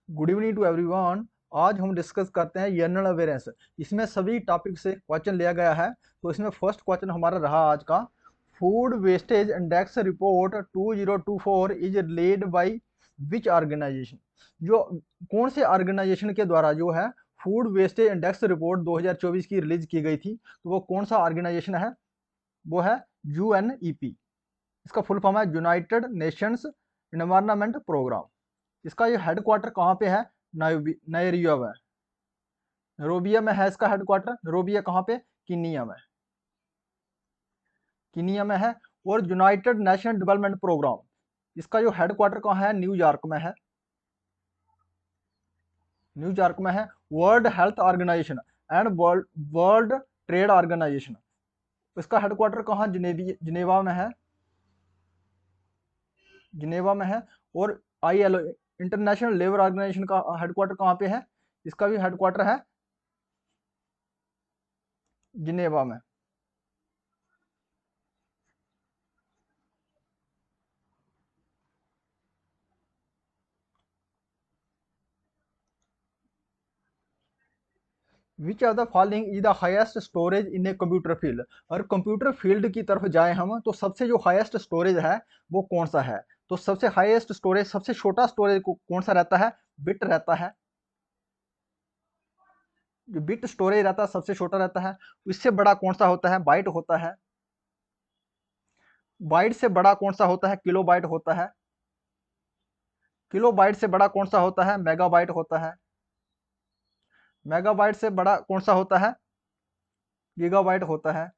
Good evening to everyone. आज हम discuss करते हैं जनरल अवेयरेंस। इसमें सभी टॉपिक से क्वेश्चन लिया गया है। तो इसमें फर्स्ट क्वेश्चन हमारा रहा आज का, food wastage index report 2024 is led by which organisation. जो कौन से ऑर्गेनाइजेशन के द्वारा जो है फूड वेस्टेज इंडेक्स रिपोर्ट 2024 की रिलीज की गई थी, तो वो कौन सा ऑर्गेनाइजेशन है? वो है यूएनईपी। इसका फुल फॉर्म है यूनाइटेड नेशंस एनवायरनमेंट प्रोग्राम। इसका ये हेडक्वार्टर कहाँ पे है? नाइरोबिया में। नाइरोबिया में है इसका हेडक्वार्टर। नाइरोबिया कहाँ पे? कीनिया में। कीनिया में है। और यूनाइटेड नेशनल डेवलपमेंट प्रोग्राम, इसका जो हेडक्वार्टर कहाँ है? न्यूयॉर्क में है। न्यूयॉर्क में है। World health organisation and world trade organisation, इसका हेडक्वार्टर कहाँ? जिनेवा में है। जिनेवा में है। और आईएलओ इंटरनेशनल लेबर ऑर्गेनाइजेशन का हेडक्वार्टर कहाँ पे है? इसका भी हेडक्वार्टर है जिनेवा में। Which of the following is the highest storage in a computer field. और कंप्यूटर फील्ड की तरफ जाए हम तो सबसे जो हाईएस्ट स्टोरेज है वो कौन सा है? तो सबसे हाईएस्ट स्टोरेज, सबसे छोटा स्टोरेज कौन सा रहता है? बिट रहता है। जो बिट स्टोरेज रहता है सबसे छोटा रहता है। इससे बड़ा कौन सा होता है? बाइट होता है। बाइट से बड़ा कौन सा होता है? किलो बाइट होता है। किलो बाइट से बड़ा कौन सा होता है? मेगाबाइट होता है। मेगाबाइट से बड़ा कौन सा होता है? गीगाबाइट होता है।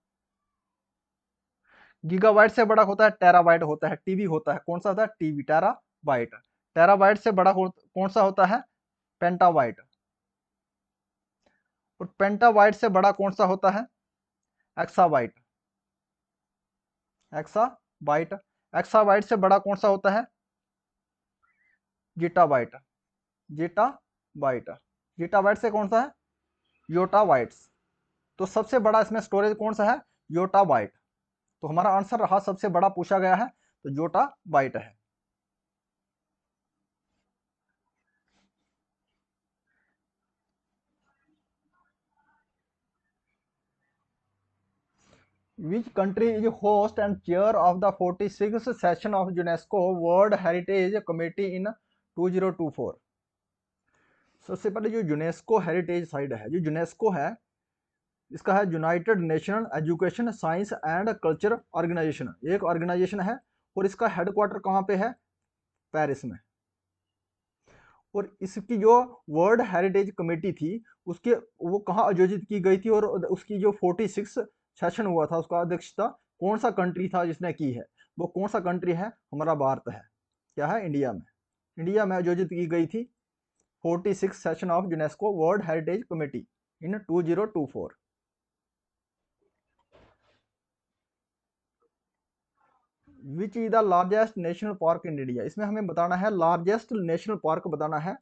गीगाबाइट से बड़ा होता है टेराबाइट होता है। टीबी होता है। कौन सा होता है? TB, terabyte. टेराबाइट से बड़ा कौन सा होता है? पेंटाबाइट। और पेंटाबाइट से बड़ा कौन सा होता है? एक्साबाइट। एक्साबाइट। एक्साबाइट से बड़ा कौन सा होता है? जीटाबाइट। जीटाबाइट। जीटाबाइट से कौन सा है? योटाबाइट्स। तो सबसे बड़ा इसमें स्टोरेज कौन सा है? योटाबाइट। तो हमारा आंसर रहा, सबसे बड़ा पूछा गया है तो योटाबाइट है। Which country is host and chair of the 46th session of UNESCO World Heritage Committee in 2024? सबसे पहले जो यूनेस्को हेरिटेज साइट है, जो यूनेस्को है, इसका है united national education science and culture organisation. एक ऑर्गेनाइजेशन है। और इसका हेडक्वार्टर कहाँ पे है? पेरिस में। और इसकी जो वर्ल्ड हेरिटेज कमेटी थी, उसके वो कहाँ आयोजित की गई थी? और उसकी जो 46 सेशन हुआ था, उसका अध्यक्षता कौन सा कंट्री था जिसने की है? वो कौन सा कंट्री है? हमारा भारत है। क्या है? इंडिया में। इंडिया में आयोजित की गई थी 46 session of UNESCO world heritage committee in 2024। Which is the largest national park in India. इसमें हमें बताना है लार्जेस्ट नेशनल पार्क बताना है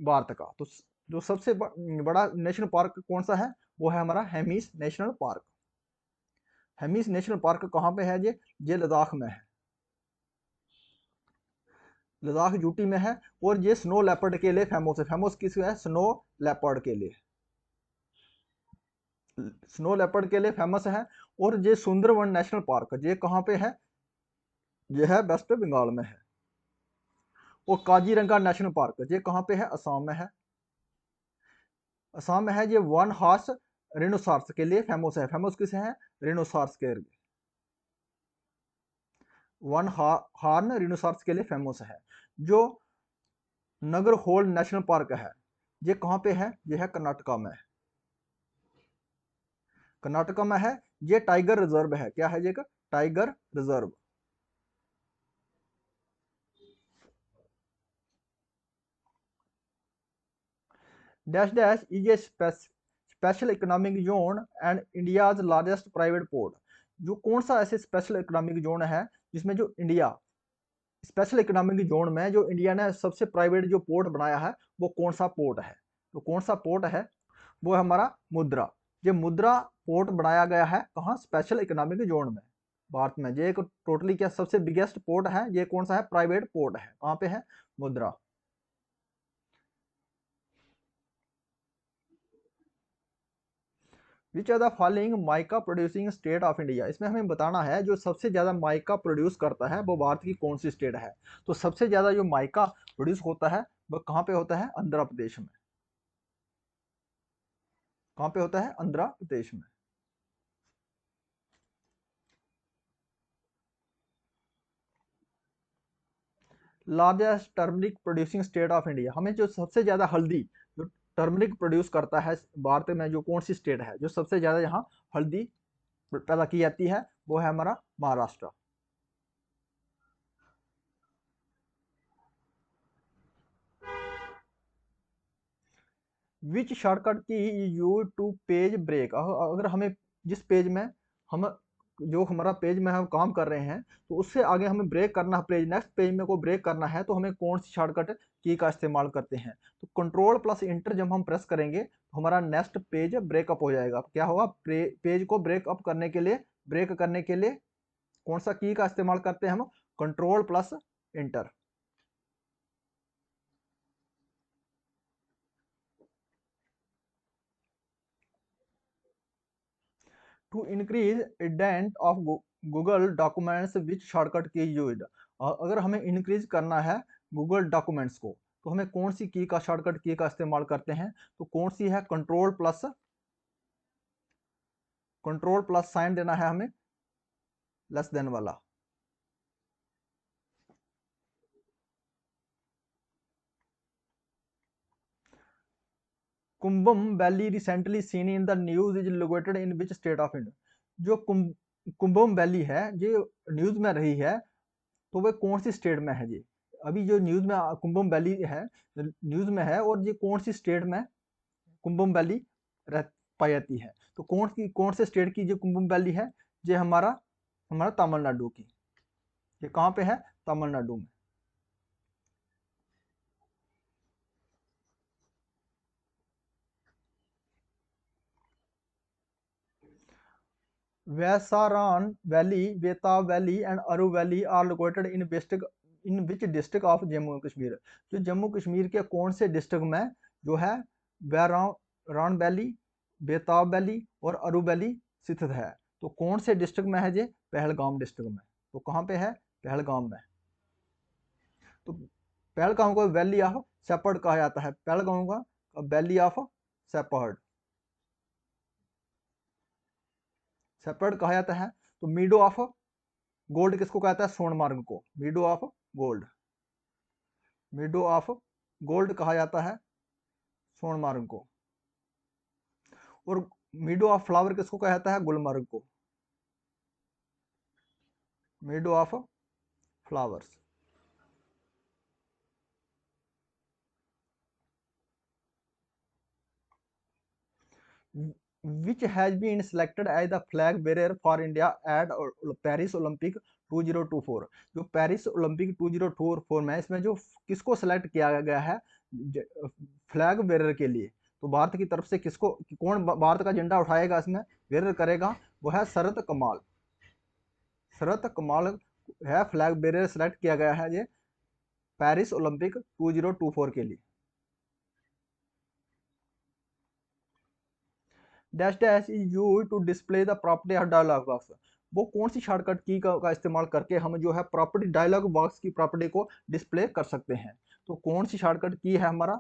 भारत का। तो जो सबसे बड़ा नेशनल पार्क कौन सा है? वो है हमारा Hemis national park. Hemis national park कहाँ पे है? ये लद्दाख में है। लद्दाख यूटी में है। और ये स्नो लेपर्ड के लिए फेमस है। फेमस किस है? स्नो लेपर्ड के लिए। स्नो लेपर्ड के लिए फेमस है। और ये सुंदरवन नेशनल पार्क ये कहाँ पे है? ये है वेस्ट बंगाल में है। और काजीरंगा नेशनल पार्क ये कहाँ पे है? असम में है। असम में है। ये वन हॉर्स रिनोसार्स के लिए फेमस है। फेमस किस है? रिनोसार्स के लिए। वन हॉर्न रिनोसार्स के लिए फेमस है। जो नगर होल नेशनल पार्क है, ये कहाँ पे है? ये है कर्नाटका में। कर्नाटका में है। ये टाइगर रिजर्व है। क्या है? ये tiger reserve. Dash dash is a special economic zone and India's largest private port. जो कौन सा ऐसे स्पेशल इकोनॉमिक जोन है जिसमें जो इंडिया स्पेशल इकोनॉमिक जोन में जो इंडिया ने सबसे प्राइवेट जो पोर्ट बनाया है, वो कौन सा पोर्ट है? तो कौन सा पोर्ट है? वो है हमारा मुद्रा। ये मुद्रा पोर्ट बनाया गया है कहाँ? स्पेशल इकोनॉमिक जोन में, भारत में। ये एक टोटली क्या सबसे बिगेस्ट पोर्ट है? ये कौन सा है? प्राइवेट पोर्ट है। कहाँ पे है? मुद्रा। Which are the following mica producing state of India, इसमें हमें बताना है जो सबसे ज़्यादा माइका प्रोड्यूस करता है वो भारत की कौन सी स्टेट है। तो सबसे ज़्यादा जो माइका प्रोड्यूस होता है वो कहाँ पे होता है, आंध्र प्रदेश में। कहाँ पे होता है, आंध्र प्रदेश में। Largest turmeric producing state of India, हमें जो सबसे ज़्यादा हल्दी जो टर्मरिक प्रोड्यूस करता है भारत में, जो कौन सी स्टेट है जो सबसे ज़्यादा यहाँ हल्दी पैदा की जाती है, वो है हमारा महाराष्ट्र। विच शॉर्टकट की यूज टू पेज ब्रेक, अगर हमें जिस पेज में हम जो हमारा पेज में हम काम कर रहे हैं तो उससे आगे हमें ब्रेक करना है, पेज नेक्स्ट पेज में को ब्रेक करना है तो हमें कौन सी शॉर्टकट की का इस्तेमाल करते हैं। तो कंट्रोल प्लस इंटर जब हम प्रेस करेंगे तो हमारा नेक्स्ट पेज ब्रेकअप हो जाएगा। क्या होगा, पेज को ब्रेकअप करने के लिए, ब्रेक करने के लिए कौन सा की का इस्तेमाल करते हैं हम, control plus enter. To increase indent of Google documents which shortcut की यूज, अगर हमें इंक्रीज करना है गूगल डॉक्यूमेंट्स को तो हमें कौन सी की का शॉर्टकट की का इस्तेमाल करते हैं, तो कौन सी है, कंट्रोल प्लस साइन देना है हमें लेस देन वाला। Kumbum valley recently seen in the news is located in which state of India, जो कुंभम वैली है जो न्यूज में रही है तो वह कौन सी स्टेट में है जी। अभी जो न्यूज में कुंभम वैली है, न्यूज में है, और ये कौन सी स्टेट में कुंभम वैली रह पाई जाती है, तो कौन से स्टेट की जो कुंभम वैली है, ये हमारा हमारा तमिलनाडु की। ये कहाँ पे है, तमिलनाडु में। Baisaran valley, Betaab valley and Aru valley are located in which district of Jammu and Kashmir, जो जम्मू कश्मीर के कौन से डिस्ट्रिक्ट में जो है वैरान वैली, बेताब वैली और अरू वैली स्थित है। तो कौन से डिस्ट्रिक्ट में है ये, पहलगाम डिस्ट्रिक्ट में। तो कहाँ पे है, पहलगाम में। तो पहलगाम को वैली ऑफ शेपर्ड कहा जाता है, पहलगाम का वैली ऑफ शेपर्ड, शेपर्ड कहा जाता है। तो मीडो ऑफ गोल्ड किसको कहता है, सोनमार्ग को मीडो ऑफ गोल्ड, मीडो ऑफ गोल्ड कहा जाता है सोनमार्ग को। और मीडो ऑफ फ्लावर किसको कहा जाता है, गुलमर्ग को, मीडो of flowers. which has been selected as the flag bearer for India at Paris Olympic 2024, जो पेरिस ओलंपिक 2024 में इसमें जो किसको सेलेक्ट किया गया है फ्लैग बेरर के लिए, तो भारत की तरफ से किसको, कौन भारत का झंडा उठाएगा इसमें बेरर करेगा, वो है शरत कमाल। शरत कमाल है फ्लैग बेरर सेलेक्ट किया गया है ये पेरिस ओलंपिक 2024 के लिए। Dash dash is use to display the property of dialog box, वो कौन सी शॉर्टकट की का इस्तेमाल करके हम जो है प्रॉपर्टी डायलॉग बॉक्स की प्रॉपर्टी को डिस्प्ले कर सकते हैं। तो कौन सी शॉर्टकट की है हमारा,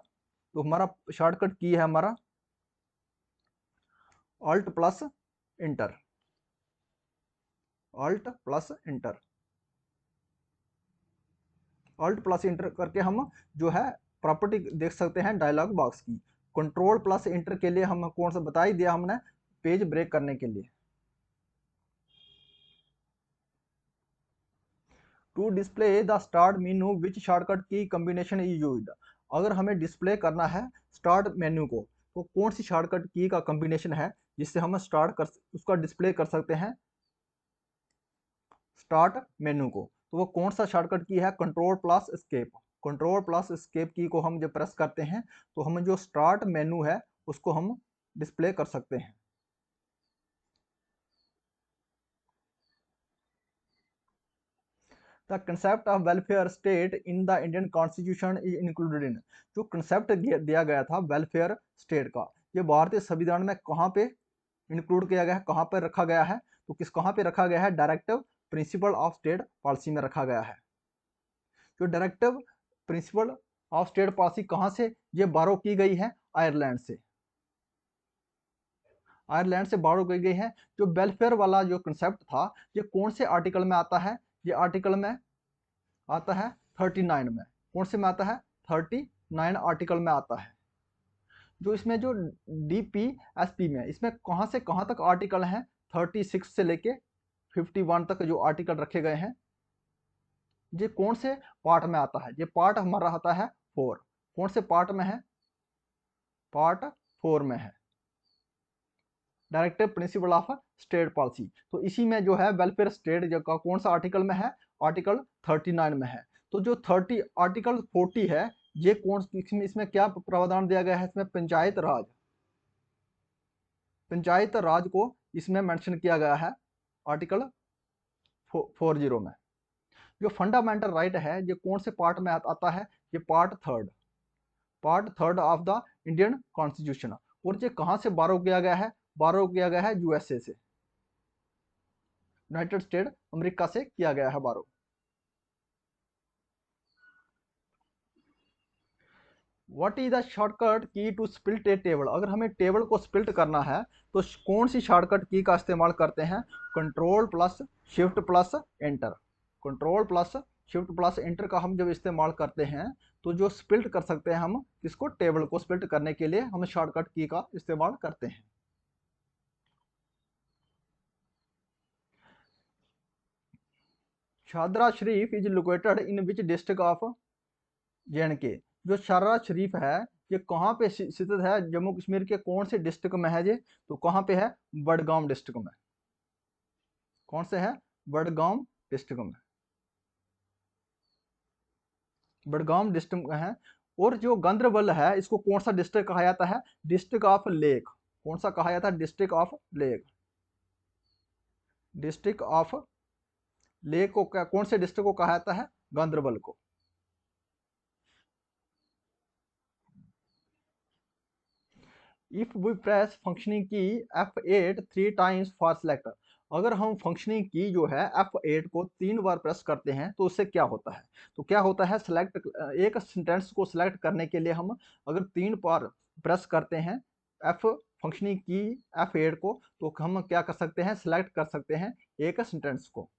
तो हमारा शॉर्टकट की है हमारा alt plus inter, alt plus inter, alt plus inter करके हम जो है प्रॉपर्टी देख सकते हैं डायलॉग बॉक्स की। कंट्रोल प्लस इंटर के लिए हम कौन सा बता ही दिया हमने, पेज ब्रेक करने के लिए। To display the start menu which shortcut key combination is used, अगर हमें डिस्प्ले करना है स्टार्ट मेन्यू को तो कौन सी शॉर्टकट की का कॉम्बिनेशन है जिससे हम स्टार्ट कर उसका डिस्प्ले कर सकते हैं स्टार्ट मेन्यू को, तो वो कौन सा शॉर्टकट की है, control plus escape. Control plus escape की को हम जब प्रेस करते हैं तो हम जो स्टार्ट मेन्यू है उसको हम डिस्प्ले कर सकते हैं। The concept of welfare state in the Indian constitution is included in, जो कंसेप्ट दिया गया था वेलफेयर स्टेट का, ये भारतीय संविधान में कहाँ पे इंक्लूड किया गया है, कहाँ पर रखा गया है, तो कहाँ पे रखा गया है, directive principle of state policy में रखा गया है। जो directive principle of state policy कहाँ से ये बारो की गई है, आयरलैंड से। आयरलैंड से बारो की गई है। जो वेलफेयर वाला जो कंसेप्ट था, ये कौन से आर्टिकल में आता है, ये आर्टिकल में आता है 39 में। कौन से में आता है, 39 आर्टिकल में आता है। जो इसमें जो DPSP में, इसमें कहाँ से कहाँ तक आर्टिकल हैं, 36 से लेके 51 तक जो आर्टिकल रखे गए हैं, ये कौन से पार्ट में आता है, ये पार्ट हमारा आता है 4। कौन से पार्ट में है, पार्ट 4 में है, directive principle of state policy. तो इसी में जो है वेलफेयर स्टेट जो का कौन सा आर्टिकल में है, आर्टिकल 39 में है। तो जो आर्टिकल 40 है, ये कौन, इसमें क्या प्रावधान दिया गया है, इसमें पंचायत राज को इसमें मेंशन किया गया है आर्टिकल 40 में। जो फंडामेंटल राइट है, ये कौन से पार्ट में आता है, ये part third of the Indian constitution. और ये कहाँ से बारो किया गया है, बारो किया गया है USA से, यूनाइटेड स्टेट अमेरिका से किया गया है बारो। व्हाट इज द शॉर्टकट की टू स्प्लिट ए टेबल। अगर हमें टेबल को स्प्लिट करना है तो कौन सी शॉर्टकट की का इस्तेमाल करते हैं, control plus shift plus enter. Control plus shift plus enter का हम जब इस्तेमाल करते हैं तो जो स्प्लिट कर सकते हैं हम इसको, टेबल को स्प्लिट करने के लिए हम शॉर्टकट की का इस्तेमाल करते हैं। Shahdara Sharif is located in which district of JNK। जो शादरा शरीफ है ये कहाँ पे स्थित है, जम्मू कश्मीर के कौन से डिस्ट्रिक्ट में है ये, तो कहाँ पे है, बडगाम डिस्ट्रिक्ट में। कौन से है, बडगाम डिस्ट्रिक्ट में, बडगाम डिस्ट्रिक्ट में है। और जो गांदरबल है इसको कौन सा डिस्ट्रिक्ट कहा जाता है, डिस्ट्रिक्ट ऑफ लेक। कौन सा कहा जाता है, district of lake. District of lake को कौन से डिस्ट्रिक्ट को कहा जाता है, गांदरबल को। इफ वी प्रेस फंक्शनिंग की F8 3 टाइम्स फॉर सेलेक्ट। अगर हम फंक्शनिंग की जो है F8 को 3 बार प्रेस करते हैं तो उससे क्या होता है, तो क्या होता है, सेलेक्ट एक सेंटेंस को सिलेक्ट करने के लिए हम अगर 3 बार प्रेस करते हैं फंक्शनिंग की F8 को, तो हम क्या कर सकते हैं, सिलेक्ट कर सकते हैं एक सेंटेंस को।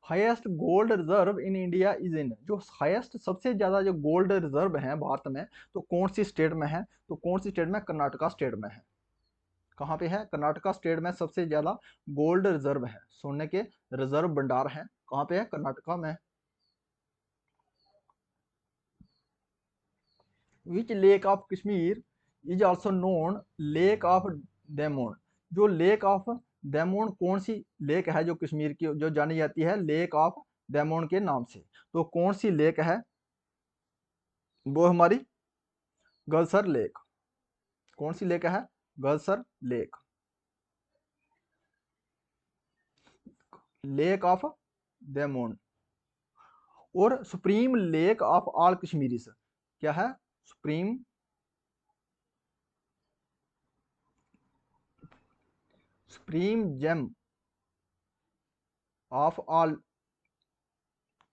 Highest gold reserve in India is in. जो हाईएस्ट सबसे ज्यादा जो गोल्ड रिजर्व है भारत में, तो कौन सी स्टेट में है, तो कौन सी स्टेट में, कर्नाटका स्टेट में है। कहाँ पे है, कर्नाटका स्टेट में सबसे ज्यादा गोल्ड रिजर्व है, सोने के रिजर्व भंडार हैं, कहाँ पे है, कर्नाटका में। Which lake of Kashmir is also known lake of demon. जो लेक ऑफ डेमोन कौन सी लेक है जो कश्मीर की जो जानी जाती है लेक ऑफ डेमोन के नाम से, तो कौन सी लेक है, वो हमारी गलसर लेक। कौन सी लेक है, Gadsar lake, lake of demon. और supreme lake of all Kashmiris क्या है, supreme gem of all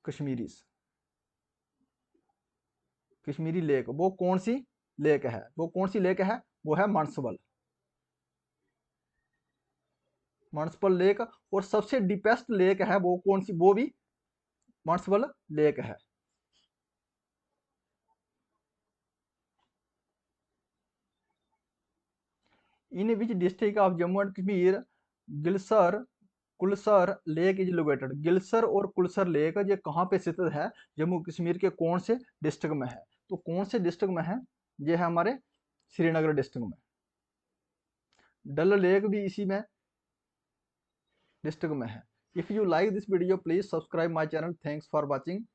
Kashmiris. Kashmiri lake वो कौन सी लेक है, वो कौन सी लेक है, वो है मानसबल, मानसबल लेक। और सबसे डीपेस्ट लेक है वो कौन सी, वो भी मानसबल लेक है। In which district of Jammu and Kashmir Gilsar Kulsar lake is located. Gilsar और कुलसर लेक ये कहाँ पे स्थित है, जम्मू कश्मीर के कौन से डिस्ट्रिक्ट में है, तो कौन से डिस्ट्रिक्ट में है, ये है हमारे श्रीनगर डिस्ट्रिक्ट में। डल लेक भी इसी में डिस्ट्रिक्ट में है। If you like this video please subscribe my channel. Thanks for watching.